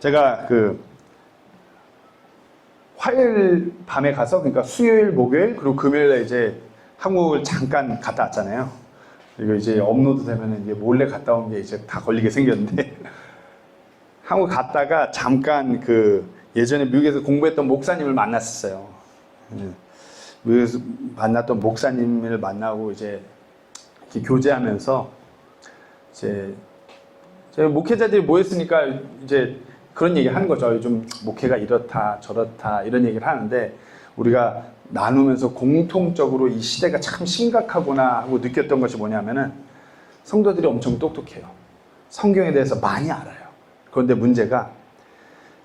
제가 화요일 밤에 가서, 그러니까 수요일, 목요일, 그리고 금요일에 이제 한국을 잠깐 갔다 왔잖아요. 이거 이제 업로드 되면은 이제 몰래 갔다 온 게 이제 다 걸리게 생겼는데, 한국 갔다가 잠깐 예전에 미국에서 공부했던 목사님을 만났었어요. 미국에서 만났던 목사님을 만나고 이제 이렇게 교제하면서 이제 저희 목회자들이 모였으니까 이제 그런 얘기 하는 거죠. 요즘 목회가 이렇다 저렇다 이런 얘기를 하는데, 우리가 나누면서 공통적으로 이 시대가 참 심각하구나 하고 느꼈던 것이 뭐냐면은, 성도들이 엄청 똑똑해요. 성경에 대해서 많이 알아요. 그런데 문제가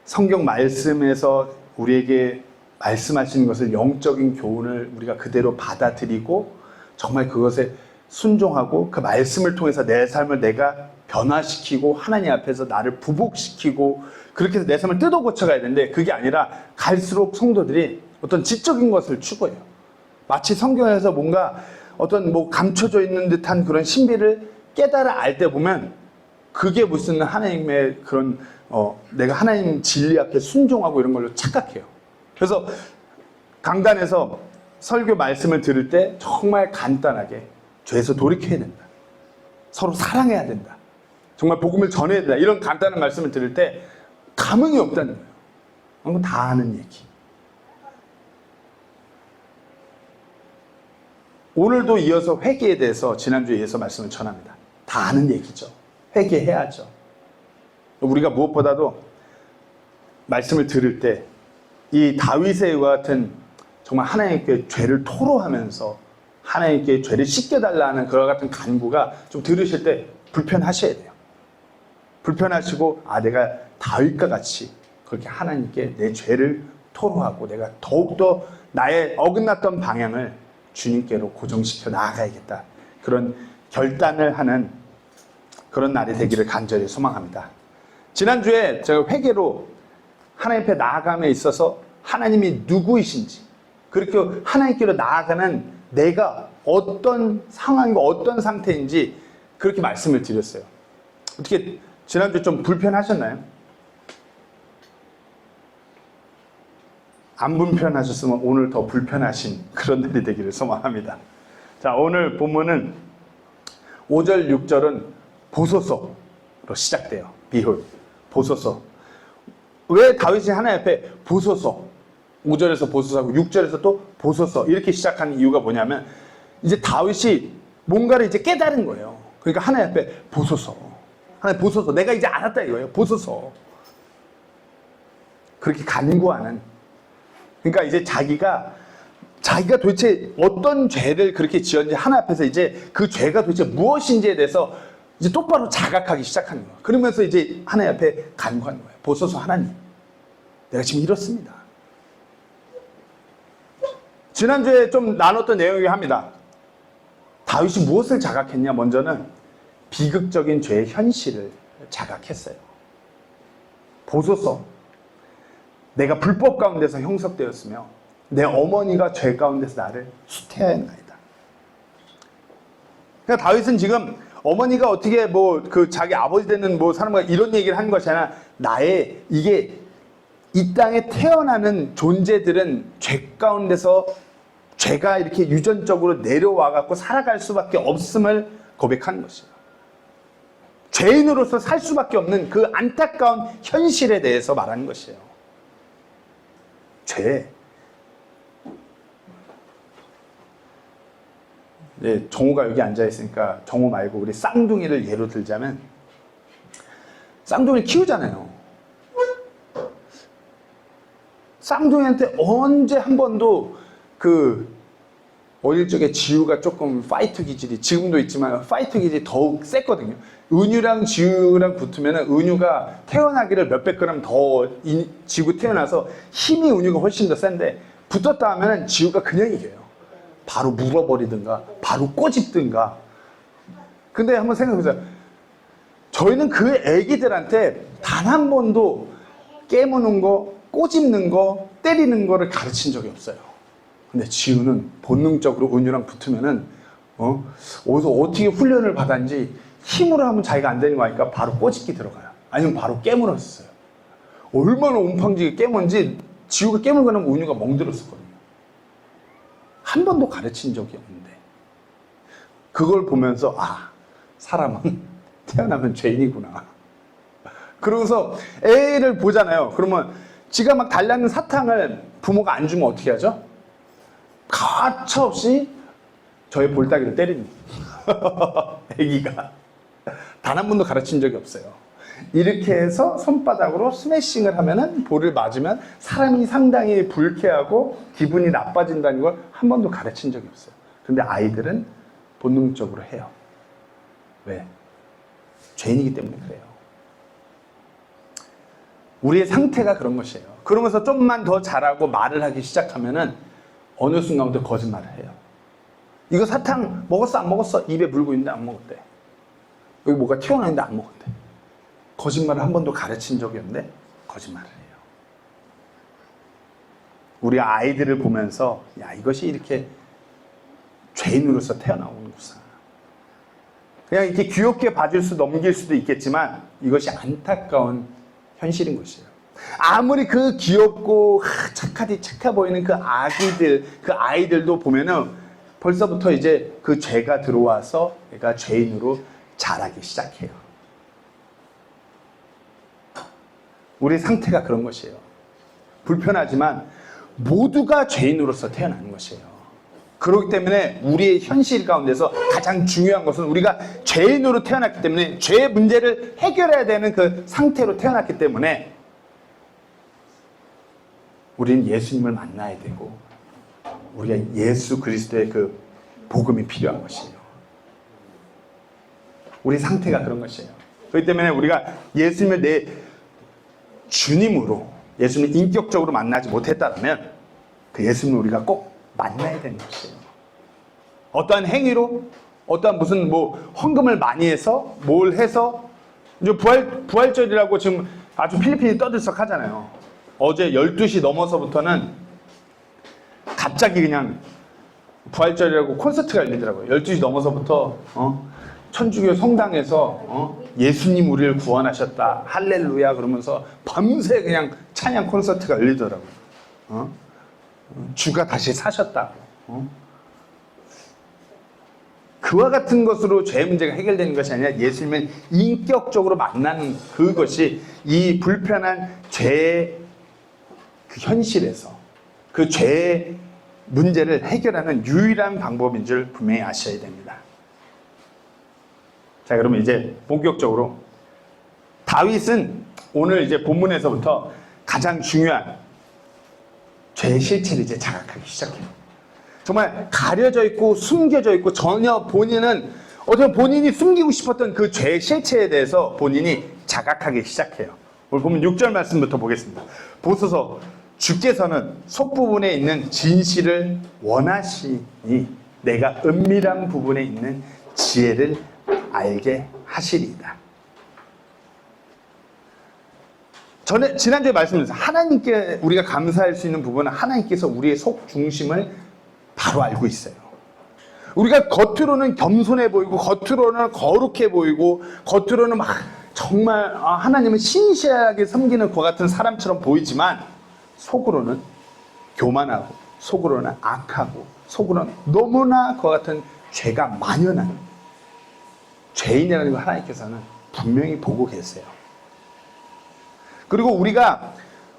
성경 말씀에서 우리에게 말씀하시는 것을, 영적인 교훈을 우리가 그대로 받아들이고 정말 그것에 순종하고 그 말씀을 통해서 내 삶을 내가 변화시키고 하나님 앞에서 나를 부복시키고 그렇게 해서 내 삶을 뜯어 고쳐가야 되는데, 그게 아니라 갈수록 성도들이 어떤 지적인 것을 추구해요. 마치 성경에서 뭔가 어떤 감춰져 있는 듯한 그런 신비를 깨달아 알 때 보면, 그게 무슨 하나님의 그런 내가 하나님 진리 앞에 순종하고 이런 걸로 착각해요. 그래서 강단에서 설교 말씀을 들을 때 정말 간단하게 죄에서 돌이켜야 된다, 서로 사랑해야 된다, 정말 복음을 전해야 된다, 이런 간단한 말씀을 들을 때 감흥이 없다는 거예요. 그건 다 아는 얘기. 오늘도 이어서 회개에 대해서 지난주에 이어서 말씀을 전합니다. 다 아는 얘기죠. 회개해야죠. 우리가 무엇보다도 말씀을 들을 때 이 다윗의 같은 정말 하나님께 죄를 토로하면서 하나님께 죄를 씻겨달라는 그와 같은 간구가 좀 들으실 때 불편하셔야 돼요. 불편하시고, 내가 다윗과 같이 그렇게 하나님께 내 죄를 토로하고 내가 더욱더 나의 어긋났던 방향을 주님께로 고정시켜 나아가야겠다, 그런 결단을 하는 그런 날이 되기를 간절히 소망합니다. 지난주에 제가 회개로 하나님 앞에 나아감에 있어서 하나님이 누구이신지, 그렇게 하나님께로 나아가는 내가 어떤 상황이고 어떤 상태인지 그렇게 말씀을 드렸어요. 어떻게 지난주에 좀 불편하셨나요? 안 불편하셨으면 오늘 더 불편하신 그런 날이 되기를 소망합니다. 자, 오늘 본문은 5절, 6절은 보소서로 시작돼요. Behold, 보소서. 왜 다윗이 하나님 앞에 보소서, 5절에서 보소서하고 6절에서 또 보소서 이렇게 시작하는 이유가 뭐냐면, 이제 다윗이 뭔가를 이제 깨달은 거예요. 그러니까 하나님 앞에 보소서, 하나님 보소서, 내가 이제 알았다 이거예요. 보소서. 그렇게 간구하는, 그러니까 이제 자기가 도대체 어떤 죄를 그렇게 지었는지, 하나님 앞에서 이제 그 죄가 도대체 무엇인지에 대해서 이제 똑바로 자각하기 시작하는 거예요. 그러면서 이제 하나님 앞에 간구하는 거예요. 보소서 하나님, 내가 지금 이렇습니다. 지난주에 좀 나눴던 내용이긴 합니다. 다윗이 무엇을 자각했냐? 먼저는 비극적인 죄의 현실을 자각했어요. 보소서, 내가 불법 가운데서 형성되었으며 내 어머니가 죄 가운데서 나를 수태하였나이다. 그러니까 다윗은 지금 어머니가 어떻게 자기 아버지 되는 사람과 이런 얘기를 하는 것이 아니라, 나의 이게 이 땅에 태어나는 존재들은 죄 가운데서 죄가 이렇게 유전적으로 내려와 갖고 살아갈 수밖에 없음을 고백하는 것이에요. 죄인으로서 살 수밖에 없는 그 안타까운 현실에 대해서 말하는 것이에요. 죄. 네, 정우가 여기 앉아있으니까 정우 말고 우리 쌍둥이를 예로 들자면, 쌍둥이를 키우잖아요. 쌍둥이한테 언제 한 번도 어릴 적에 지우가 조금 파이터 기질이, 지금도 있지만 파이터 기질이 더욱 셌거든요. 은유랑 지우랑 붙으면 은유가 태어나기를 몇백 그램 더 지우 태어나서 힘이 은유가 훨씬 더 센데, 붙었다 하면 지우가 그냥 이겨요. 바로 물어버리든가 바로 꼬집든가. 근데 한번 생각해보세요. 저희는 그 애기들한테 단 한 번도 깨무는 거, 꼬집는 거, 때리는 거를 가르친 적이 없어요. 근데 지우는 본능적으로 은유랑 붙으면은 어디서 어떻게 훈련을 받았는지 힘으로 하면 자기가 안 되는 거 아니까 바로 꼬집기 들어가요. 아니면 바로 깨물었어요. 얼마나 온팡지게 깨문지 지우가 깨물고 나면 온유가 멍들었었거든요. 한 번도 가르친 적이 없는데 그걸 보면서 사람은 태어나면 죄인이구나. 그러고서 애를 보잖아요. 그러면 지가 막 달라는 사탕을 부모가 안 주면 어떻게 하죠? 가차없이 저의 볼따기를 때리는 애기가 단 한 번도 가르친 적이 없어요. 이렇게 해서 손바닥으로 스매싱을 하면은 볼을 맞으면 사람이 상당히 불쾌하고 기분이 나빠진다는 걸 한 번도 가르친 적이 없어요. 근데 아이들은 본능적으로 해요. 왜? 죄인이기 때문에 그래요. 우리의 상태가 그런 것이에요. 그러면서 좀만 더 잘하고 말을 하기 시작하면은 어느 순간부터 거짓말을 해요. 이거 사탕 먹었어 안 먹었어? 입에 물고 있는데 안 먹었대. 여기 뭐가 튀어나왔는데 안 먹었대. 거짓말을 한 번도 가르친 적이 없는데 거짓말을 해요. 우리 아이들을 보면서 이것이 이렇게 죄인으로서 태어나오는구나. 그냥 이렇게 귀엽게 봐줄 수 넘길 수도 있겠지만 이것이 안타까운 현실인 것이에요. 아무리 그 귀엽고 착해 보이는 그 아기들, 그 아이들도 보면은 벌써부터 이제 그 죄가 들어와서 얘가 죄인으로 자라기 시작해요. 우리 상태가 그런 것이에요. 불편하지만 모두가 죄인으로서 태어나는 것이에요. 그렇기 때문에 우리의 현실 가운데서 가장 중요한 것은 우리가 죄인으로 태어났기 때문에 죄의 문제를 해결해야 되는 그 상태로 태어났기 때문에 우리는 예수님을 만나야 되고 우리가 예수 그리스도의 그 복음이 필요한 것이에요. 우리 상태가 그런 것이에요. 그렇기 때문에 우리가 예수님을 내 주님으로 예수님을 인격적으로 만나지 못했다면 그 예수님을 우리가 꼭 만나야 되는 것이에요. 어떠한 행위로 어떠한 무슨 헌금을 많이 해서 뭘 해서 이제 부활절이라고 지금 아주 필리핀이 떠들썩하잖아요. 어제 12시 넘어서부터는 갑자기 그냥 부활절이라고 콘서트가 열리더라고요. 12시 넘어서부터 천주교 성당에서 예수님 우리를 구원하셨다 할렐루야 그러면서 밤새 그냥 찬양 콘서트가 열리더라고요. 주가 다시 사셨다고. 그와 같은 것으로 죄 문제가 해결되는 것이 아니라 예수님을 인격적으로 만나는 그것이 이 불편한 죄의 그 현실에서 그 죄의 문제를 해결하는 유일한 방법인 줄 분명히 아셔야 됩니다. 자, 그러면 이제 본격적으로 다윗은 오늘 이제 본문에서부터 가장 중요한 죄의 실체를 이제 자각하기 시작해요. 정말 가려져 있고 숨겨져 있고 전혀 본인은 어떻게 본인이 숨기고 싶었던 그 죄의 실체에 대해서 본인이 자각하기 시작해요. 오늘 보면 6절 말씀부터 보겠습니다. 보소서 주께서는 속부분에 있는 진실을 원하시니 내가 은밀한 부분에 있는 지혜를 알게 하시리이다. 지난주에 말씀드렸어요. 하나님께 우리가 감사할 수 있는 부분은 하나님께서 우리의 속 중심을 바로 알고 있어요. 우리가 겉으로는 겸손해 보이고 겉으로는 거룩해 보이고 겉으로는 막 정말 하나님을 신실하게 섬기는 것 같은 사람처럼 보이지만 속으로는 교만하고 속으로는 악하고 속으로는 너무나 그와 같은 죄가 만연한 죄인이라는 걸 하나님께서는 분명히 보고 계세요. 그리고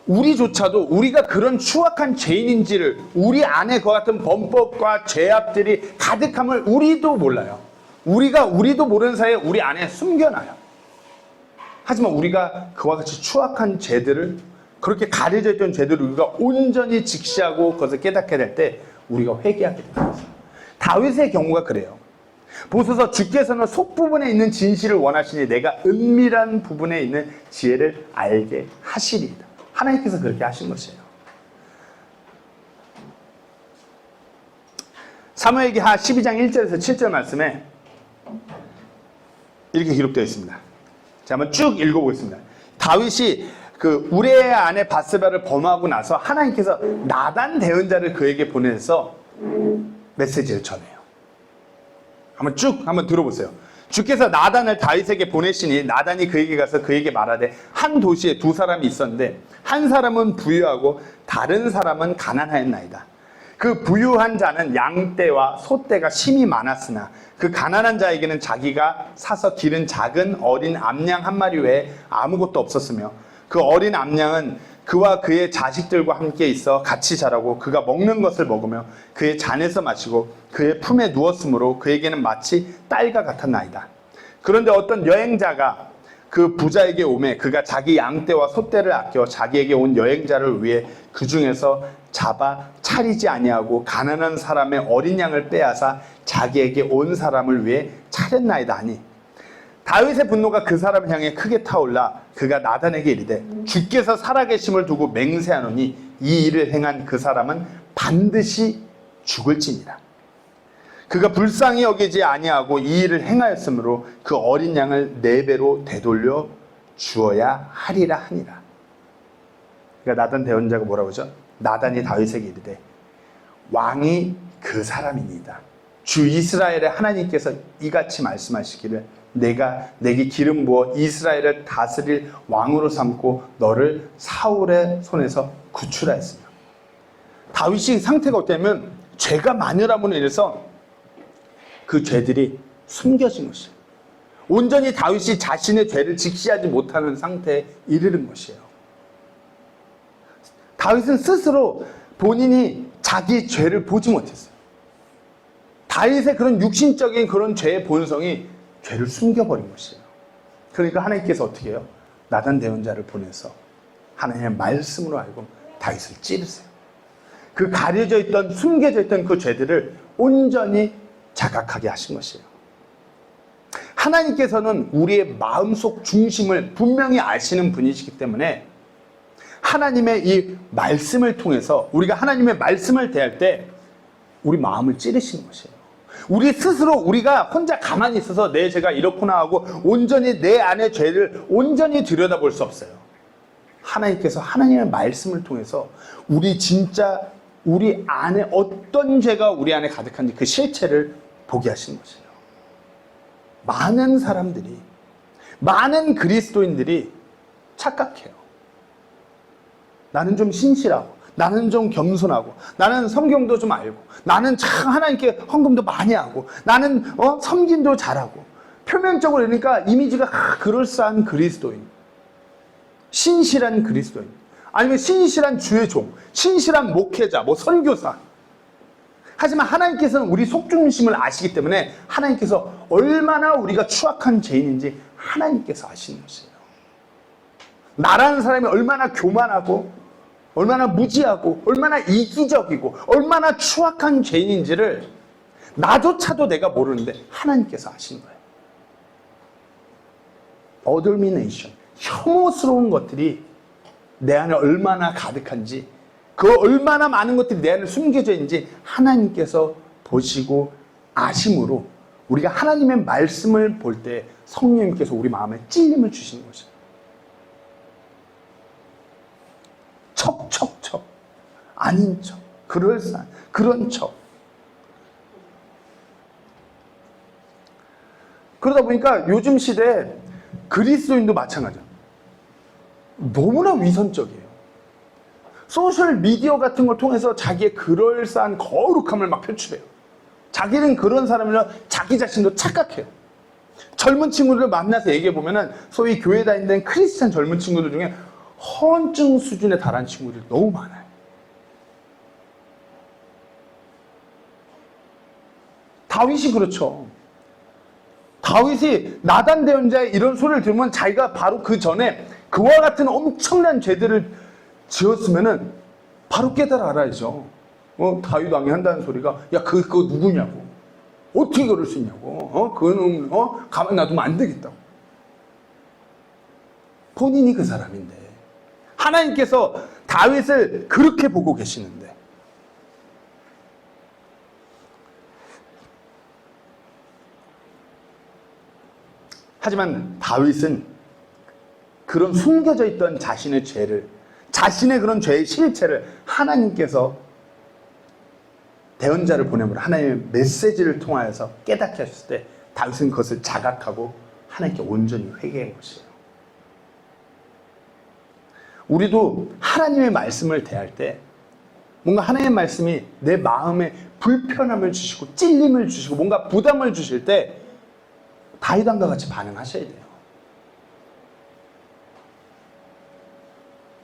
우리조차도 우리가 그런 추악한 죄인인지를 우리 안에 그와 같은 범법과 죄악들이 가득함을 우리도 몰라요. 우리도 모르는 사이에 우리 안에 숨겨놔요. 하지만 우리가 그와 같이 추악한 죄들을 그렇게 가려져 있던 죄들을 우리가 온전히 직시하고 그것을 깨닫게 될 때 우리가 회개하게 됩니다. 다윗의 경우가 그래요. 보소서 주께서는 속부분에 있는 진실을 원하시니 내가 은밀한 부분에 있는 지혜를 알게 하시리이다. 하나님께서 그렇게 하신 것이에요. 사무엘기하 12장 1절에서 7절 말씀에 이렇게 기록되어 있습니다. 자, 한번 쭉 읽어보겠습니다. 다윗이 그 우레의 아내 바세바를 범하고 나서 하나님께서 나단 대언자를 그에게 보내서 메시지를 전해요. 한번 들어보세요. 주께서 나단을 다윗에게 보내시니 나단이 그에게 가서 그에게 말하되 한 도시에 두 사람이 있었는데 한 사람은 부유하고 다른 사람은 가난하였나이다. 그 부유한 자는 양떼와 소떼가 심히 많았으나 그 가난한 자에게는 자기가 사서 기른 작은 어린 암양 한 마리 외에 아무것도 없었으며 그 어린 암양은 그와 그의 자식들과 함께 있어 같이 자라고 그가 먹는 것을 먹으며 그의 잔에서 마시고 그의 품에 누웠으므로 그에게는 마치 딸과 같았나이다. 그런데 어떤 여행자가 그 부자에게 오매 그가 자기 양떼와 소떼를 아껴 자기에게 온 여행자를 위해 그 중에서 잡아 차리지 아니하고 가난한 사람의 어린 양을 빼앗아 자기에게 온 사람을 위해 차렸나이다 하니 다윗의 분노가 그 사람을 향해 크게 타올라 그가 나단에게 이르되 주께서 살아계심을 두고 맹세하노니 이 일을 행한 그 사람은 반드시 죽을지니라. 그가 불쌍히 여기지 아니하고 이 일을 행하였으므로 그 어린 양을 4배로 되돌려 주어야 하리라 하니라. 그러니까 나단 대언자가 뭐라고 하죠? 나단이 다윗에게 이르되 왕이 그 사람이니이다. 주 이스라엘의 하나님께서 이같이 말씀하시기를 내가 내게 기름 부어 이스라엘을 다스릴 왕으로 삼고 너를 사울의 손에서 구출하였으며. 다윗이 상태가 어땠냐면 죄가 많으람으로 인해서 그 죄들이 숨겨진 것이에요. 온전히 다윗이 자신의 죄를 직시하지 못하는 상태에 이르는 것이에요. 다윗은 스스로 본인이 자기 죄를 보지 못했어요. 다윗의 그런 육신적인 그런 죄의 본성이 죄를 숨겨버린 것이에요. 그러니까 하나님께서 어떻게 해요? 나단 대언자를 보내서 하나님의 말씀으로 알고 다윗을 찌르세요. 그 가려져 있던 숨겨져 있던 그 죄들을 온전히 자각하게 하신 것이에요. 하나님께서는 우리의 마음속 중심을 분명히 아시는 분이시기 때문에 하나님의 이 말씀을 통해서 우리가 하나님의 말씀을 대할 때 우리 마음을 찌르시는 것이에요. 우리 스스로 우리가 혼자 가만히 있어서 내 죄가 이렇구나 하고 온전히 내 안의 죄를 온전히 들여다볼 수 없어요. 하나님께서 하나님의 말씀을 통해서 우리 안에 어떤 죄가 우리 안에 가득한지 그 실체를 보게 하시는 것이에요. 많은 사람들이, 많은 그리스도인들이 착각해요. 나는 좀 신실하고, 나는 좀 겸손하고, 나는 성경도 좀 알고, 나는 참 하나님께 헌금도 많이 하고, 나는 섬김도 잘하고, 표면적으로 그러니까 이미지가 그럴싸한 그리스도인, 신실한 그리스도인, 아니면 신실한 주의 종, 신실한 목회자, 선교사. 하지만 하나님께서는 우리 속중심을 아시기 때문에 하나님께서 얼마나 우리가 추악한 죄인인지 하나님께서 아시는 것이에요. 나라는 사람이 얼마나 교만하고 얼마나 무지하고 얼마나 이기적이고 얼마나 추악한 죄인인지를 나조차도 내가 모르는데 하나님께서 아시는 거예요. 어덜미네이션, 혐오스러운 것들이 내 안에 얼마나 가득한지, 그 얼마나 많은 것들이 내 안에 숨겨져 있는지 하나님께서 보시고 아심으로 우리가 하나님의 말씀을 볼 때 성령님께서 우리 마음에 찔림을 주시는 것이에요. 척 아닌 척, 그럴싸한 그런 척. 그러다 보니까 요즘 시대에 그리스도인도 마찬가지예요. 너무나 위선적이에요. 소셜 미디어 같은 걸 통해서 자기의 그럴싸한 거룩함을 막 표출해요. 자기는 그런 사람이라 자기 자신도 착각해요. 젊은 친구들을 만나서 얘기해보면은 소위 교회 다니는 크리스찬 젊은 친구들 중에 헌증 수준에 달한 친구들이 너무 많아요. 다윗이 그렇죠. 다윗이 나단 대언자의 이런 소리를 들으면 자기가 바로 그 전에 그와 같은 엄청난 죄들을 지었으면은 바로 깨달아 알아야죠. 다윗 왕이 한다는 소리가 야 그거 누구냐고, 어떻게 그럴 수 있냐고, 그거는 가만 놔두면 안 되겠다고. 본인이 그 사람인데 하나님께서 다윗을 그렇게 보고 계시는데, 하지만 다윗은 그런 숨겨져 있던 자신의 죄를, 자신의 그런 죄의 실체를 하나님께서 대언자를 보내므로 하나님의 메시지를 통하여서 깨닫게 하셨을 때 다윗은 그것을 자각하고 하나님께 온전히 회개한 것이에요. 우리도 하나님의 말씀을 대할 때 뭔가 하나님의 말씀이 내 마음에 불편함을 주시고 찔림을 주시고 뭔가 부담을 주실 때 다윗 왕과 같이 반응하셔야 돼요.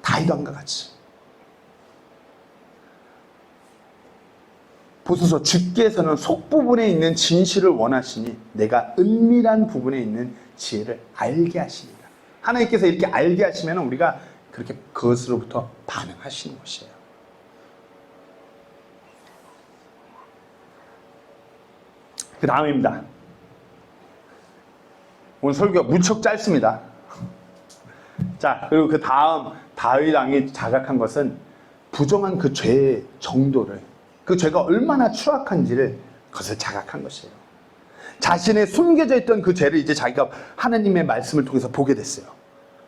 다윗 왕과 같이. 보소서 주께서는 속부분에 있는 진실을 원하시니 내가 은밀한 부분에 있는 지혜를 알게 하시니라. 하나님께서 이렇게 알게 하시면 우리가 그렇게 그것으로부터 반응하시는 것이에요. 그 다음입니다. 오늘 설교가 무척 짧습니다. 자, 그리고 그 다음 다윗 왕이 자각한 것은 부정한 그 죄의 정도를, 그 죄가 얼마나 추악한지를 그것을 자각한 것이에요. 자신의 숨겨져 있던 그 죄를 이제 자기가 하나님의 말씀을 통해서 보게 됐어요.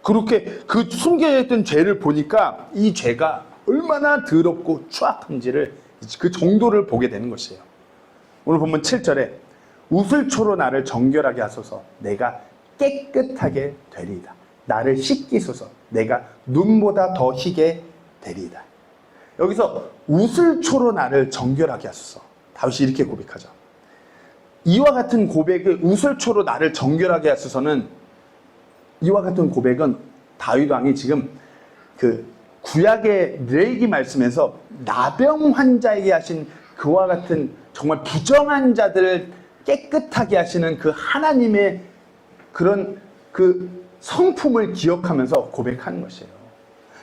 그렇게 그 숨겨져 있던 죄를 보니까 이 죄가 얼마나 더럽고 추악한지를 그 정도를 보게 되는 것이에요. 오늘 보면 7절에 우슬초로 나를 정결하게 하소서 내가 깨끗하게 되리이다. 나를 씻기소서 내가 눈보다 더 희게 되리이다. 여기서 우슬초로 나를 정결하게 하소서. 다윗이 이렇게 고백하죠. 이와 같은 고백을 우슬초로 나를 정결하게 하소서는, 이와 같은 고백은 다윗 왕이 지금 그 구약의 레위기 말씀에서 나병 환자에게 하신 그와 같은 정말 부정한 자들을 깨끗하게 하시는 그 하나님의 그런 그 성품을 기억하면서 고백하는 것이에요.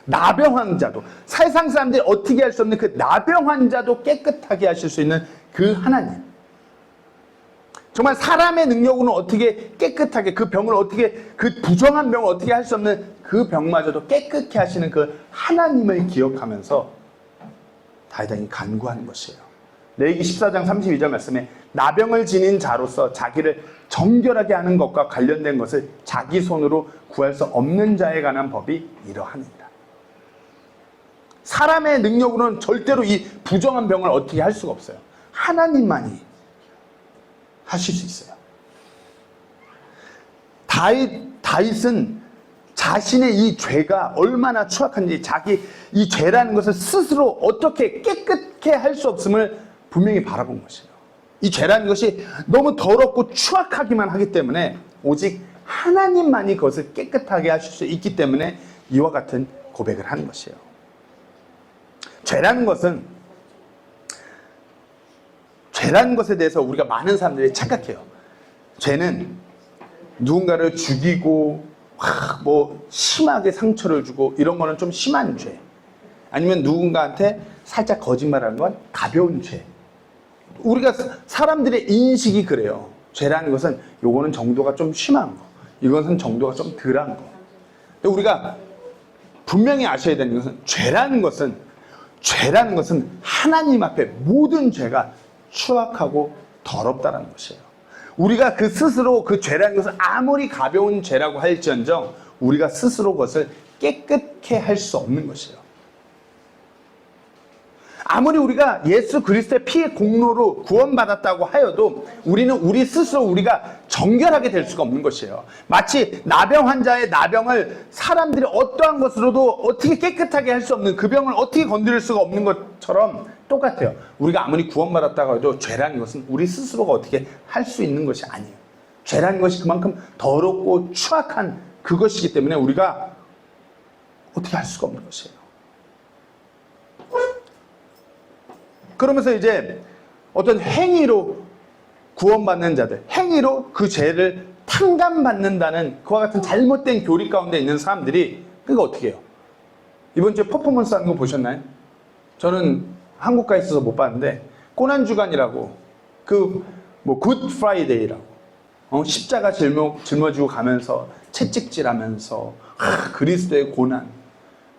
나병 환자도, 세상 사람들이 어떻게 할 수 없는 그 나병 환자도 깨끗하게 하실 수 있는 그 하나님. 정말 사람의 능력으로는 어떻게 깨끗하게 그 병을 어떻게, 그 부정한 병을 어떻게 할 수 없는 그 병마저도 깨끗게 하시는 그 하나님을 기억하면서 다윗이 간구하는 것이에요. 레위기 14장 32절 말씀에 나병을 지닌 자로서 자기를 정결하게 하는 것과 관련된 것을 자기 손으로 구할 수 없는 자에 관한 법이 이러하니라. 사람의 능력으로는 절대로 이 부정한 병을 어떻게 할 수가 없어요. 하나님만이 하실 수 있어요. 다윗은 자신의 이 죄가 얼마나 추악한지, 자기 이 죄라는 것을 스스로 어떻게 깨끗게 할 수 없음을 분명히 바라본 것이에요. 이 죄라는 것이 너무 더럽고 추악하기만 하기 때문에 오직 하나님만이 그것을 깨끗하게 하실 수 있기 때문에 이와 같은 고백을 하는 것이에요. 죄라는 것에 대해서 우리가 많은 사람들이 착각해요. 죄는 누군가를 죽이고 뭐 심하게 상처를 주고 이런 거는 좀 심한 죄, 아니면 누군가한테 살짝 거짓말하는 건 가벼운 죄. 우리가 사람들의 인식이 그래요. 죄라는 것은 요거는 정도가 좀 심한 거, 이것은 정도가 좀 덜한 거. 근데 우리가 분명히 아셔야 되는 것은 죄라는 것은 하나님 앞에 모든 죄가 추악하고 더럽다는 것이에요. 우리가 그 스스로 그 죄라는 것을 아무리 가벼운 죄라고 할지언정 우리가 스스로 그것을 깨끗게 할 수 없는 것이에요. 아무리 우리가 예수 그리스도의 피의 공로로 구원받았다고 하여도 우리는 우리 스스로 우리가 정결하게 될 수가 없는 것이에요. 마치 나병 환자의 나병을 사람들이 어떠한 것으로도 어떻게 깨끗하게 할 수 없는, 그 병을 어떻게 건드릴 수가 없는 것처럼 똑같아요. 우리가 아무리 구원받았다고 해도 죄라는 것은 우리 스스로가 어떻게 할 수 있는 것이 아니에요. 죄라는 것이 그만큼 더럽고 추악한 그것이기 때문에 우리가 어떻게 할 수가 없는 것이에요. 그러면서 이제 어떤 행위로 구원받는 자들, 행위로 그 죄를 탕감받는다는 그와 같은 잘못된 교리 가운데 있는 사람들이 그거 어떻게 해요? 이번 주에 퍼포먼스 하는 거 보셨나요? 저는 한국 가 있어서 못 봤는데 고난주간이라고 그 뭐 굿 프라이데이라고 십자가 짊어지고 가면서 채찍질하면서 그리스도의 고난.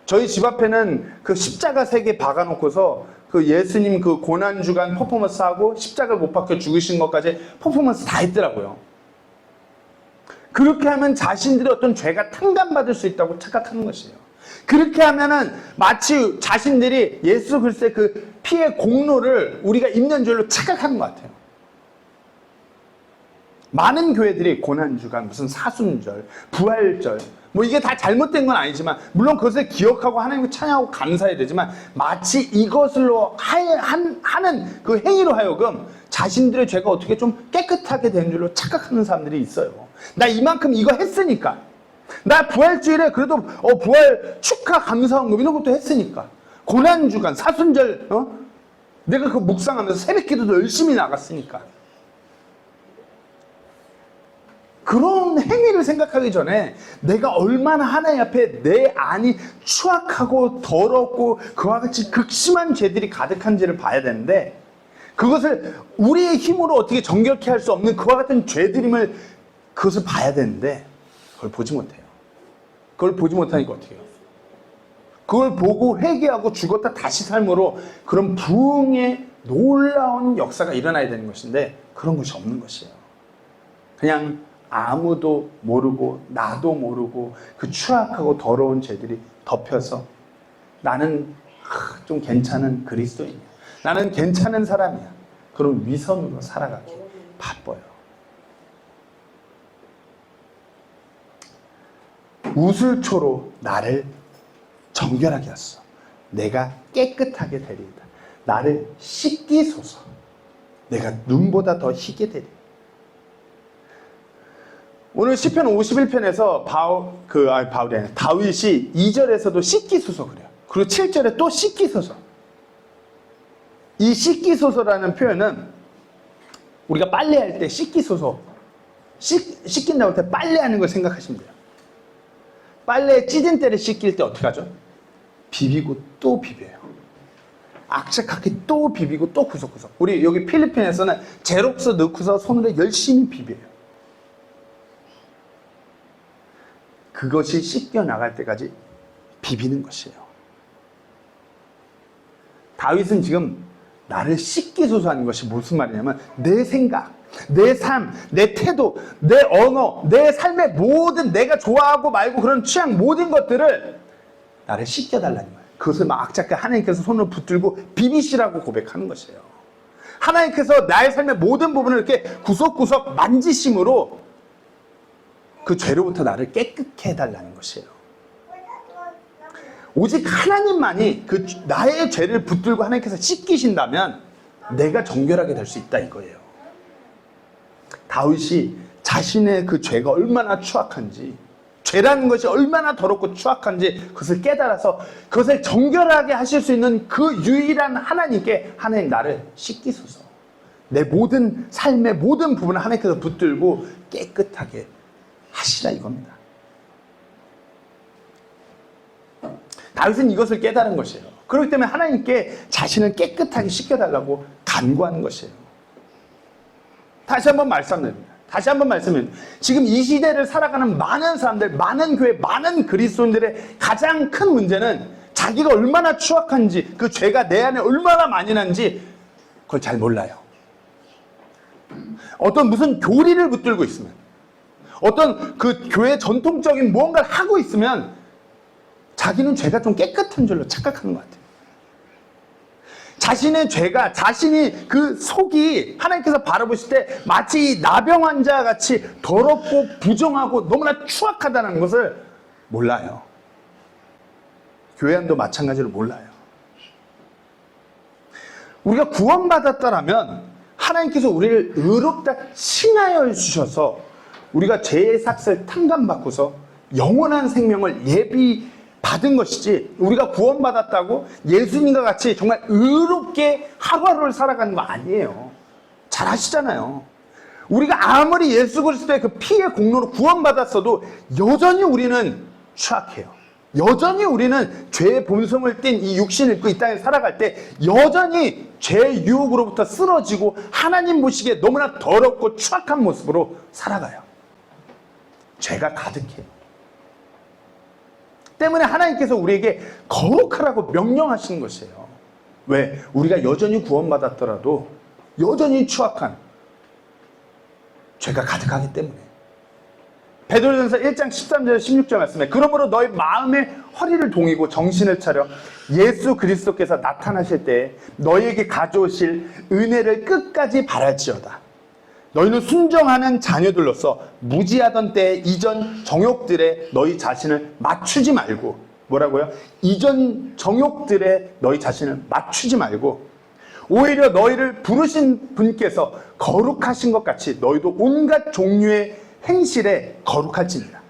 저희 집 앞에는 그 십자가 3개 박아놓고서 그 예수님 그 고난주간 퍼포먼스 하고 십자가를 못 박혀 죽으신 것까지 퍼포먼스 다 했더라고요. 그렇게 하면 자신들의 어떤 죄가 탕감받을 수 있다고 착각하는 것이에요. 그렇게 하면은 마치 자신들이 예수 그리스도의 그 피의 공로를 우리가 입는 줄로 착각하는 것 같아요. 많은 교회들이 고난주간, 무슨 사순절, 부활절, 뭐 이게 다 잘못된 건 아니지만, 물론 그것을 기억하고 하나님을 찬양하고 감사해야 되지만, 마치 이것으로 하는 그 행위로 하여금 자신들의 죄가 어떻게 좀 깨끗하게 된 줄로 착각하는 사람들이 있어요. 나 이만큼 이거 했으니까, 나 부활주일에 그래도 부활 축하 감사헌금 이런 것도 했으니까, 고난주간, 사순절, 내가 그 묵상하면서 새벽기도도 열심히 나갔으니까, 그런 행위를 생각하기 전에 내가 얼마나 하나님 앞에 내 안이 추악하고 더럽고 그와 같이 극심한 죄들이 가득한지를 봐야 되는데, 그것을 우리의 힘으로 어떻게 정결케 할 수 없는 그와 같은 죄들임을 그것을 봐야 되는데 그걸 보지 못해요. 그걸 보지 못하니까 어떻게 해요? 그걸 보고 회개하고 죽었다 다시 삶으로 그런 부흥의 놀라운 역사가 일어나야 되는 것인데 그런 것이 없는 것이에요. 그냥 아무도 모르고 나도 모르고 그 추악하고 더러운 죄들이 덮여서 나는 좀 괜찮은 그리스도인이야, 나는 괜찮은 사람이야, 그런 위선으로 살아가기 바빠요. 우슬초로 나를 정결하게 하소서. 내가 깨끗하게 되리이다. 나를 씻기소서. 내가 눈보다 더 희게 되리. 오늘 시편 51편에서 다윗이 2절에서도 씻기소서 그래요. 그리고 7절에 또 씻기소서. 이 씻기소서라는 표현은 우리가 빨래할 때 씻기소서, 씻긴다고 할 때 빨래하는 걸 생각하시면 돼요. 빨래 찌든 때를 씻길 때 어떻게 하죠? 비비고 또 비벼요. 악착하게 또 비비고 또 구석구석. 우리 여기 필리핀에서는 제록스 넣고서 손으로 열심히 비벼요. 그것이 씻겨 나갈 때까지 비비는 것이에요. 다윗은 지금 나를 씻기소서 하는 것이 무슨 말이냐면, 내 생각, 내 삶, 내 태도, 내 언어, 내 삶의 모든 내가 좋아하고 말고 그런 취향 모든 것들을 나를 씻겨달라는 거예요. 그것을 막 악착하게 하나님께서 손을 붙들고 비비시라고 고백하는 것이에요. 하나님께서 나의 삶의 모든 부분을 이렇게 구석구석 만지심으로 그 죄로부터 나를 깨끗게 해달라는 것이에요. 오직 하나님만이 그 나의 죄를 붙들고 하나님께서 씻기신다면 내가 정결하게 될 수 있다 이거예요. 다윗이 자신의 그 죄가 얼마나 추악한지, 죄라는 것이 얼마나 더럽고 추악한지 그것을 깨달아서 그것을 정결하게 하실 수 있는 그 유일한 하나님께, 하나님 나를 씻기소서. 내 모든 삶의 모든 부분을 하나님께서 붙들고 깨끗하게 하시라 이겁니다. 다윗은 이것을 깨달은 것이에요. 그렇기 때문에 하나님께 자신을 깨끗하게 씻겨달라고 간구하는 것이에요. 다시 한번 말씀드립니다. 지금 이 시대를 살아가는 많은 사람들, 많은 교회, 많은 그리스도인들의 가장 큰 문제는 자기가 얼마나 추악한지, 그 죄가 내 안에 얼마나 많이 난지 그걸 잘 몰라요. 어떤 무슨 교리를 붙들고 있으면, 어떤 그 교회 전통적인 무언가를 하고 있으면 자기는 죄가 좀 깨끗한 줄로 착각하는 것 같아요. 자신의 죄가, 자신이 그 속이 하나님께서 바라보실 때 마치 나병 환자 같이 더럽고 부정하고 너무나 추악하다는 것을 몰라요. 교회 안도 마찬가지로 몰라요. 우리가 구원받았다라면 하나님께서 우리를 의롭다 칭하여 주셔서 우리가 죄의 삭을 탕감받고서 영원한 생명을 예비받은 것이지, 우리가 구원받았다고 예수님과 같이 정말 의롭게 하루하루를 살아가는 거 아니에요. 잘 아시잖아요. 우리가 아무리 예수 그리스도의 그 피의 공로로 구원받았어도 여전히 우리는 추악해요. 여전히 우리는 죄의 본성을 띤 이 육신을 입고 이 땅에 살아갈 때 여전히 죄의 유혹으로부터 쓰러지고 하나님 보시기에 너무나 더럽고 추악한 모습으로 살아가요. 죄가 가득해요. 때문에 하나님께서 우리에게 거룩하라고 명령하시는 것이에요. 왜? 우리가 여전히 구원받았더라도 여전히 추악한 죄가 가득하기 때문에. 베드로전서 1장 13절 16절 말씀에 그러므로 너희 마음의 허리를 동이고 정신을 차려 예수 그리스도께서 나타나실 때 너희에게 가져오실 은혜를 끝까지 바랄지어다. 너희는 순종하는 자녀들로서 무지하던 때의 이전 정욕들에 너희 자신을 맞추지 말고, 뭐라고요? 이전 정욕들에 너희 자신을 맞추지 말고 오히려 너희를 부르신 분께서 거룩하신 것 같이 너희도 온갖 종류의 행실에 거룩할지니라.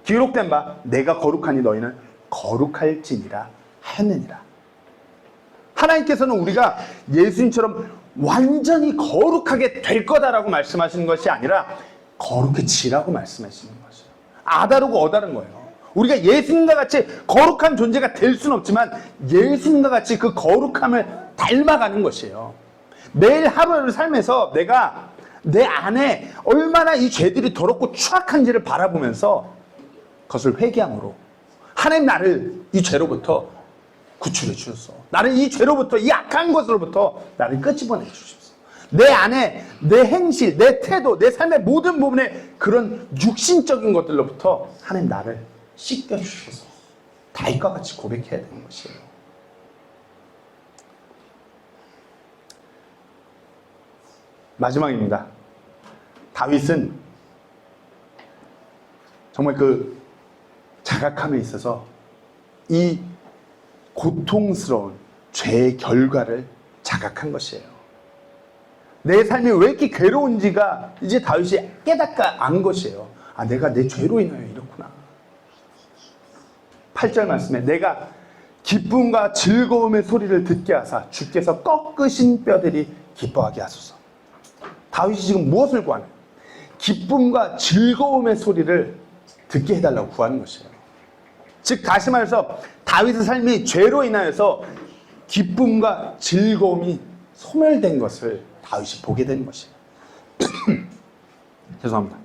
기록된 바 내가 거룩하니 너희는 거룩할지니라 하였느니라. 하나님께서는 우리가 예수님처럼 완전히 거룩하게 될 거다라고 말씀하시는 것이 아니라 거룩해지라고 말씀하시는 것이에요. 아다르고 어다른 거예요. 우리가 예수님과 같이 거룩한 존재가 될 수는 없지만 예수님과 같이 그 거룩함을 닮아가는 것이에요. 매일 하루하루 삶에서 내가 내 안에 얼마나 이 죄들이 더럽고 추악한지를 바라보면서 그것을 회개함으로 하나님 나를 이 죄로부터 구출해 주셨어. 나를 이 죄로부터, 이 악한 것으로부터 나를 끄집어내 주십시오. 내 안에 내 행실, 내 태도, 내 삶의 모든 부분에 그런 육신적인 것들로부터 하나님 나를 씻겨 주셔서 다윗과 같이 고백해야 되는 것이에요. 마지막입니다. 다윗은 정말 그 자각함에 있어서 이 고통스러운 죄의 결과를 자각한 것이에요. 내 삶이 왜 이렇게 괴로운지가 이제 다윗이 깨닫고 안 것이에요. 아, 내가 내 죄로 인하여 이렇구나. 8절 말씀에 내가 기쁨과 즐거움의 소리를 듣게 하사 주께서 꺾으신 뼈들이 기뻐하게 하소서. 다윗이 지금 무엇을 구하나요? 기쁨과 즐거움의 소리를 듣게 해달라고 구하는 것이에요. 즉 다시 말해서 다윗의 삶이 죄로 인하여서 기쁨과 즐거움이 소멸된 것을 다윗이 보게 되는 것이에요. 죄송합니다.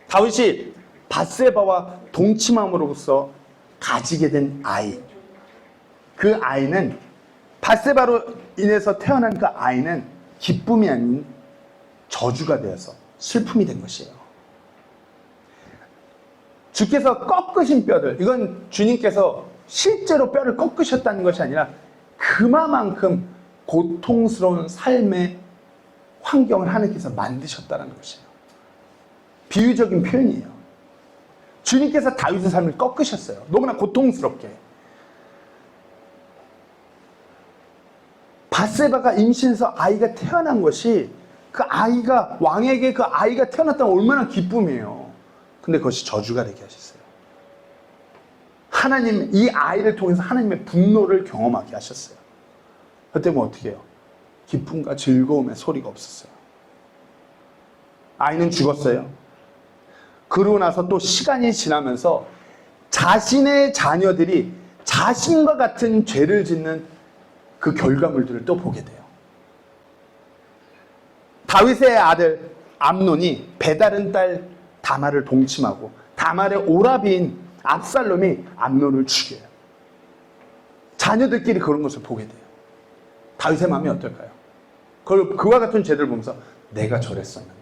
다윗이 밧세바와 동침함으로써 가지게 된 아이, 그 아이는 밧세바로 인해서 태어난 그 아이는 기쁨이 아닌 저주가 되어서 슬픔이 된 것이에요. 주께서 꺾으신 뼈들, 이건 주님께서 실제로 뼈를 꺾으셨다는 것이 아니라 그만큼 고통스러운 삶의 환경을 하나님께서 만드셨다는 것이에요. 비유적인 표현이에요. 주님께서 다윗의 삶을 꺾으셨어요. 너무나 고통스럽게. 밧세바가 임신해서 아이가 태어난 것이 그 아이가 왕에게 그 아이가 태어났다면 얼마나 기쁨이에요. 근데 그것이 저주가 되게 하셨어요. 하나님, 이 아이를 통해서 하나님의 분노를 경험하게 하셨어요. 그때 뭐 어떻게 해요? 기쁨과 즐거움의 소리가 없었어요. 아이는 죽었어요. 그러고 나서 또 시간이 지나면서 자신의 자녀들이 자신과 같은 죄를 짓는 그 결과물들을 또 보게 돼요. 다윗의 아들 암논이 배다른 딸 다말을 동침하고 다말의 오라비인 압살롬이 암논을 죽여요. 자녀들끼리 그런 것을 보게 돼요. 다윗의 마음이 어떨까요? 그와 같은 죄들을 보면서 내가 저랬었는데.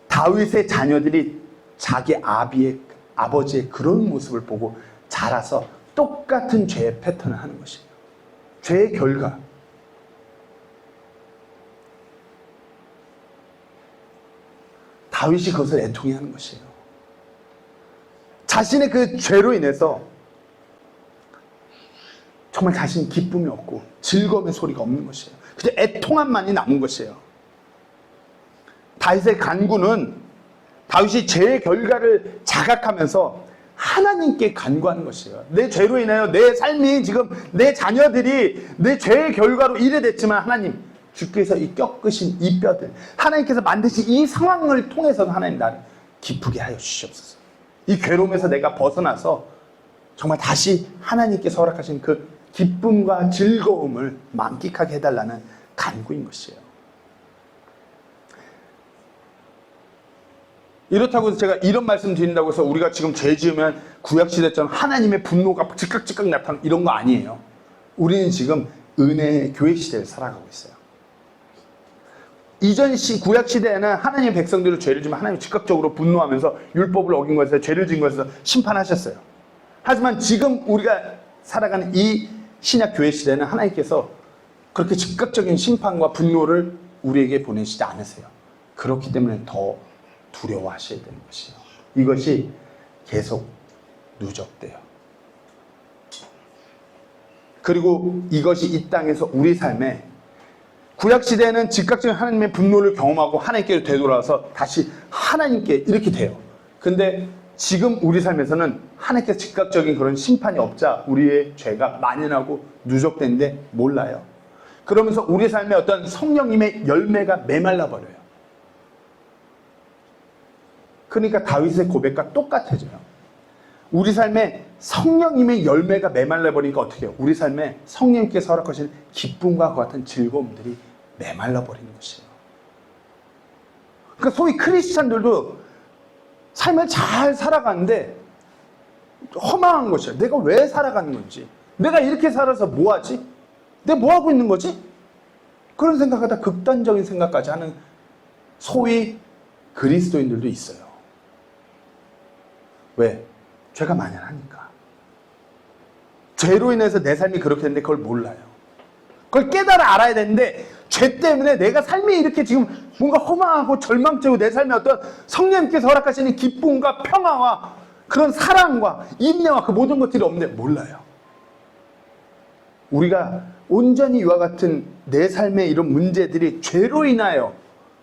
다윗의 자녀들이 자기 아버지의 그런 모습을 보고 자라서 똑같은 죄의 패턴을 하는 것이에요. 죄의 결과. 다윗이 그것을 애통해 하는 것이에요. 자신의 그 죄로 인해서 정말 자신 기쁨이 없고 즐거움의 소리가 없는 것이에요. 그저 애통함만이 남은 것이에요. 다윗의 간구는 다윗이 죄의 결과를 자각하면서 하나님께 간구하는 것이에요. 내 죄로 인하여 내 삶이 지금 내 자녀들이 내 죄의 결과로 이래 됐지만 하나님, 주께서 이 꺾으신 이 뼈들, 하나님께서 만드신 이 상황을 통해서 하나님 나를 기쁘게 하여 주시옵소서. 이 괴로움에서 내가 벗어나서 정말 다시 하나님께서 허락하신 그 기쁨과 즐거움을 만끽하게 해달라는 간구인 것이에요. 이렇다고 해서 제가 이런 말씀 드린다고 해서 우리가 지금 죄 지으면 구약시대처럼 하나님의 분노가 즉각 나타나는 이런 거 아니에요. 우리는 지금 은혜의 교회 시대를 살아가고 있어요. 구약 시대에는 하나님의 백성들을 죄를 지면 하나님이 즉각적으로 분노하면서 율법을 어긴 것에서 죄를 지은 것에서 심판하셨어요. 하지만 지금 우리가 살아가는 이 신약 교회 시대는 하나님께서 그렇게 즉각적인 심판과 분노를 우리에게 보내시지 않으세요. 그렇기 때문에 더 두려워하셔야 되는 것이에요. 이것이 계속 누적돼요. 그리고 이것이 이 땅에서 우리 삶에, 구약시대에는 즉각적인 하나님의 분노를 경험하고 하나님께 되돌아와서 다시 하나님께 이렇게 돼요. 근데 지금 우리 삶에서는 하나님께서 즉각적인 그런 심판이 없자 우리의 죄가 만연하고 누적되는데 몰라요. 그러면서 우리 삶에 어떤 성령님의 열매가 메말라 버려요. 그러니까 다윗의 고백과 똑같아져요. 우리 삶에 성령님의 열매가 메말라 버리니까 어떻게 해요? 우리 삶에 성령님께서 허락하시는 기쁨과 그와 같은 즐거움들이 메말라 버리는 것이에요. 그러니까 소위 크리스찬들도 삶을 잘 살아가는데 허망한 것이에요. 내가 왜 살아가는 건지, 내가 이렇게 살아서 뭐하지? 내가 뭐하고 있는 거지? 그런 생각하다 극단적인 생각까지 하는 소위 그리스도인들도 있어요. 왜? 죄가 만연하니까. 죄로 인해서 내 삶이 그렇게 됐는데 그걸 몰라요. 그걸 깨달아 알아야 되는데 죄 때문에 내가 삶이 이렇게 지금 뭔가 허망하고 절망적이고 내 삶에 어떤 성령님께서 허락하시는 기쁨과 평화와 그런 사랑과 인내와 그 모든 것들이 없는데 몰라요. 우리가 온전히 이와 같은 내 삶의 이런 문제들이 죄로 인하여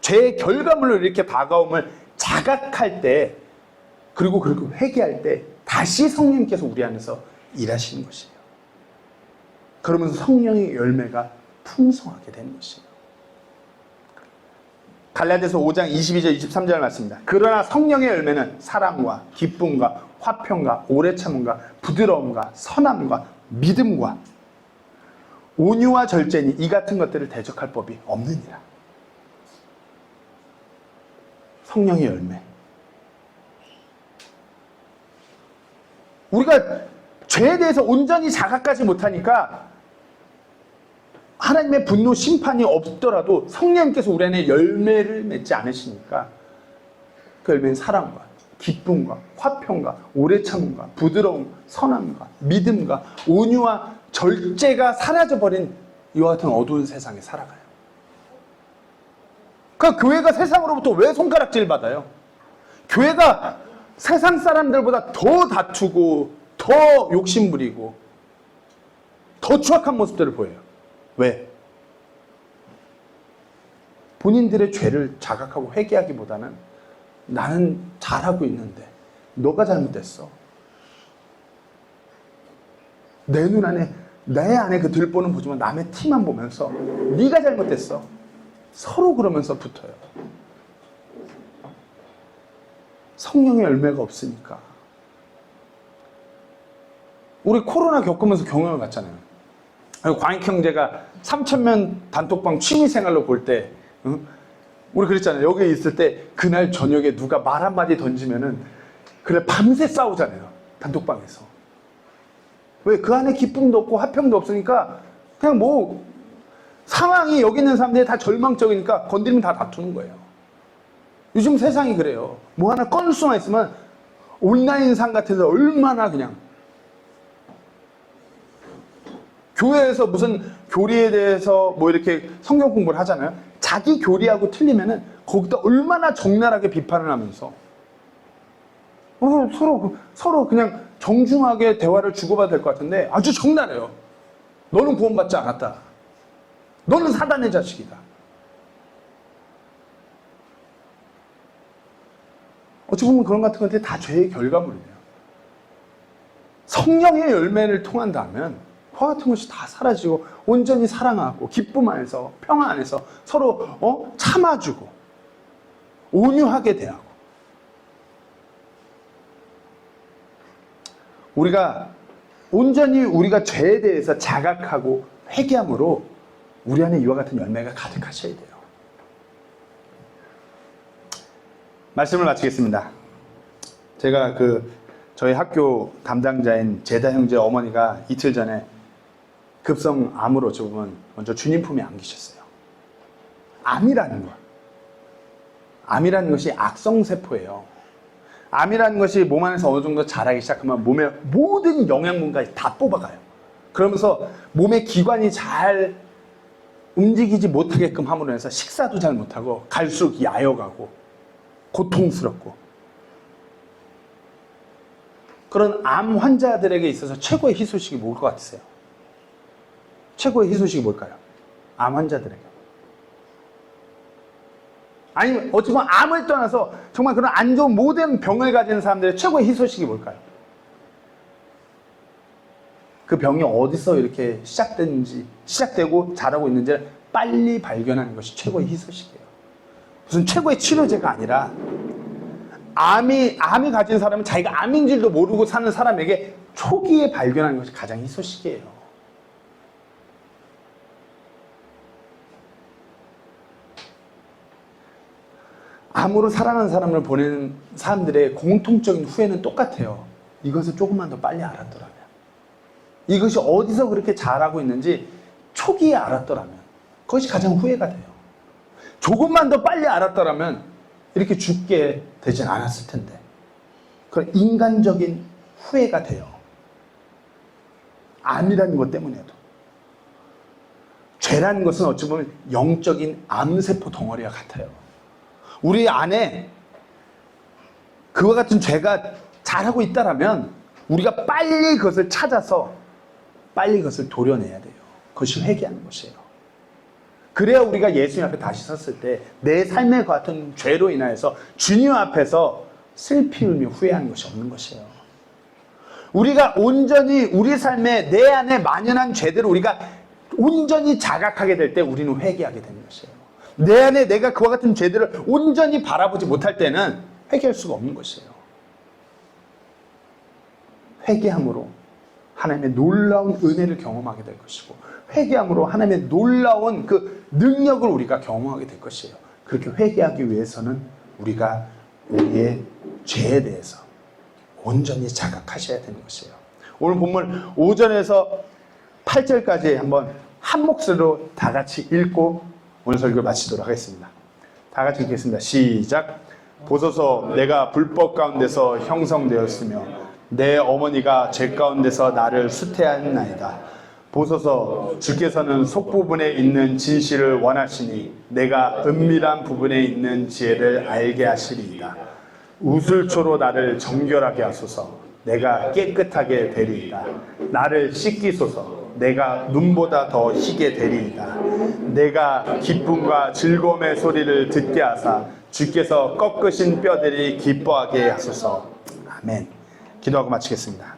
죄의 결과물로 이렇게 다가옴을 자각할 때, 그리고 그렇게 회개할 때 다시 성령님께서 우리 안에서 일하시는 것이에요. 그러면서 성령의 열매가 풍성하게 되는 것이에요. 갈라디아서 5장 22절 23절 말씀입니다. 그러나 성령의 열매는 사랑과 기쁨과 화평과 오래 참음과 부드러움과 선함과 믿음과 온유와 절제니 이 같은 것들을 대적할 법이 없느니라. 성령의 열매. 우리가 죄에 대해서 온전히 자각하지 못하니까 하나님의 분노 심판이 없더라도 성령님께서 우리 안에 열매를 맺지 않으시니까 그 열매는 사랑과 기쁨과 화평과 오래 참음과 부드러움, 선함과 믿음과 온유와 절제가 사라져버린 이와 같은 어두운 세상에 살아가요. 그러니까 교회가 세상으로부터 왜 손가락질 받아요? 교회가 세상 사람들보다 더 다투고 더 욕심부리고 더 추악한 모습들을 보여요. 왜? 본인들의 죄를 자각하고 회개하기보다는 나는 잘하고 있는데 너가 잘못됐어. 내 눈 안에, 내 안에 그 들보는 보지만 남의 티만 보면서 네가 잘못됐어. 서로 그러면서 붙어요. 성령의 열매가 없으니까. 우리 코로나 겪으면서 경험을 갖잖아요. 광익 형제가 3,000명 단톡방 취미생활로 볼 때, 우리 그랬잖아요. 여기 있을 때 그날 저녁에 누가 말 한마디 던지면은 그래 밤새 싸우잖아요. 단톡방에서. 왜? 그 안에 기쁨도 없고 화평도 없으니까 그냥 뭐 상황이 여기 있는 사람들이 다 절망적이니까 건드리면 다 다투는 거예요. 요즘 세상이 그래요. 뭐 하나 건수만 있으면 온라인상 같아서 얼마나 그냥 교회에서 무슨 교리에 대해서 뭐 이렇게 성경 공부를 하잖아요. 자기 교리하고 틀리면은 거기다 얼마나 적나라하게 비판을 하면서 서로 그냥 정중하게 대화를 주고받아야 될 것 같은데 아주 적나라해요. 너는 구원받지 않았다. 너는 사단의 자식이다. 어찌 보면 그런 같은 것들이 다 죄의 결과물이에요. 성령의 열매를 통한다면 그와 같은 것이 다 사라지고 온전히 사랑하고 기쁨 안에서 평화 안에서 서로 참아주고 온유하게 대하고, 우리가 온전히 우리가 죄에 대해서 자각하고 회개함으로 우리 안에 이와 같은 열매가 가득하셔야 돼요. 말씀을 마치겠습니다. 제가 저희 학교 담당자인 제다 형제 어머니가 이틀 전에 급성 암으로 조금은 먼저 주님 품에 안기셨어요. 암이라는 걸. 암이라는 것이 악성세포예요. 암이라는 것이 몸 안에서 어느 정도 자라기 시작하면 몸의 모든 영양분까지 다 뽑아가요. 그러면서 몸의 기관이 잘 움직이지 못하게끔 함으로 해서 식사도 잘 못하고 갈수록 야여가고 고통스럽고, 그런 암 환자들에게 있어서 최고의 희소식이 뭘 것 같으세요? 최고의 희소식이 뭘까요? 암 환자들에게. 아니면 어찌보면 암을 떠나서 정말 그런 안 좋은 모든 병을 가진 사람들의 최고의 희소식이 뭘까요? 그 병이 어디서 이렇게 시작되고 자라고 있는지를 빨리 발견하는 것이 최고의 희소식이에요. 무슨 최고의 치료제가 아니라 암이 가진 사람은 자기가 암인 줄도 모르고 사는 사람에게 초기에 발견하는 것이 가장 희소식이에요. 암으로 살아가는 사람을 보내는 사람들의 공통적인 후회는 똑같아요. 이것을 조금만 더 빨리 알았더라면, 이것이 어디서 그렇게 자라고 있는지 초기에 알았더라면, 그것이 가장 후회가 돼요. 조금만 더 빨리 알았더라면 이렇게 죽게 되진 않았을 텐데. 그런 인간적인 후회가 돼요. 암이라는 것 때문에도. 죄라는 것은 어찌 보면 영적인 암세포 덩어리와 같아요. 우리 안에 그와 같은 죄가 자라고 있다라면 우리가 빨리 그것을 찾아서 빨리 그것을 도려내야 돼요. 그것이 회개하는 것이에요. 그래야 우리가 예수님 앞에 다시 섰을 때 내 삶의 같은 죄로 인하여서 주님 앞에서 슬피 울며 후회하는 것이 없는 것이에요. 우리가 온전히 우리 삶에 내 안에 만연한 죄들을 우리가 온전히 자각하게 될 때 우리는 회개하게 되는 것이에요. 내 안에 내가 그와 같은 죄들을 온전히 바라보지 못할 때는 회개할 수가 없는 것이에요. 회개함으로 하나님의 놀라운 은혜를 경험하게 될 것이고, 회개함으로 하나님의 놀라운 그 능력을 우리가 경험하게 될 것이에요. 그렇게 회개하기 위해서는 우리가 우리의 죄에 대해서 온전히 자각하셔야 되는 것이에요. 오늘 본문 5절에서 8절까지 한번 한 목소리로 다 같이 읽고 오늘 설교를 마치도록 하겠습니다. 다 같이 읽겠습니다. 시작. 보소서, 내가 불법 가운데서 형성되었으며 내 어머니가 죄 가운데서 나를 수태하였나이다. 보소서, 주께서는 속부분에 있는 진실을 원하시니 내가 은밀한 부분에 있는 지혜를 알게 하시리이다. 우슬초로 나를 정결하게 하소서. 내가 깨끗하게 되리이다. 나를 씻기소서. 내가 눈보다 더 희게 되리이다. 내가 기쁨과 즐거움의 소리를 듣게 하사 주께서 꺾으신 뼈들이 기뻐하게 하소서. 아멘. 기도하고 마치겠습니다.